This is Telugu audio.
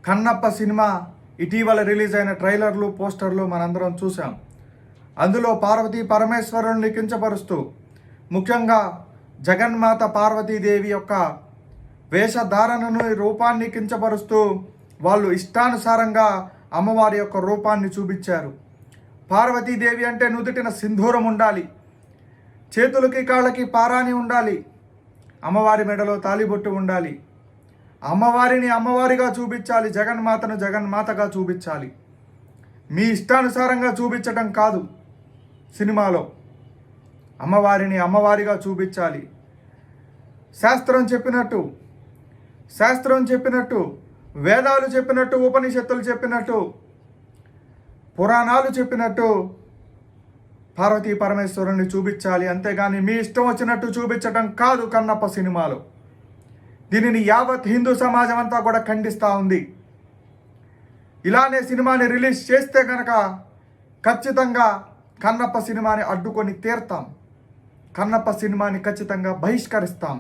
కన్నప్ప సినిమా ఇటీవల రిలీజ్ అయిన ట్రైలర్లు పోస్టర్లు మనందరం చూసాం. అందులో పార్వతీ పరమేశ్వరుల్ని కించపరుస్తూ, ముఖ్యంగా జగన్మాత పార్వతీదేవి యొక్క వేషధారణను రూపాన్ని కించపరుస్తూ వాళ్ళు ఇష్టానుసారంగా అమ్మవారి యొక్క రూపాన్ని చూపించారు. పార్వతీదేవి అంటే నుదుటిన సింధూరం ఉండాలి, చేతులకి కాళ్ళకి పారాని ఉండాలి, అమ్మవారి మెడలో తాలిబొట్టు ఉండాలి. అమ్మవారిని అమ్మవారిగా చూపించాలి, జగన్మాతను జగన్మాతగా చూపించాలి. మీ ఇష్టానుసారంగా చూపించటం కాదు. సినిమాలో అమ్మవారిని అమ్మవారిగా చూపించాలి. శాస్త్రం చెప్పినట్టు, వేదాలు చెప్పినట్టు, ఉపనిషత్తులు చెప్పినట్టు, పురాణాలు చెప్పినట్టు పార్వతీ పరమేశ్వరుని చూపించాలి. అంతేగాని మీ ఇష్టం వచ్చినట్టు చూపించటం కాదు కన్నప్ప సినిమాలో. దీనిని యావత్ హిందూ సమాజం అంతా కూడా ఖండిస్తూ ఉంది. ఇలానే సినిమాని రిలీజ్ చేస్తే కనుక ఖచ్చితంగా కన్నప్ప సినిమాని అడ్డుకొని తీర్తాం. కన్నప్ప సినిమాని ఖచ్చితంగా బహిష్కరిస్తాం.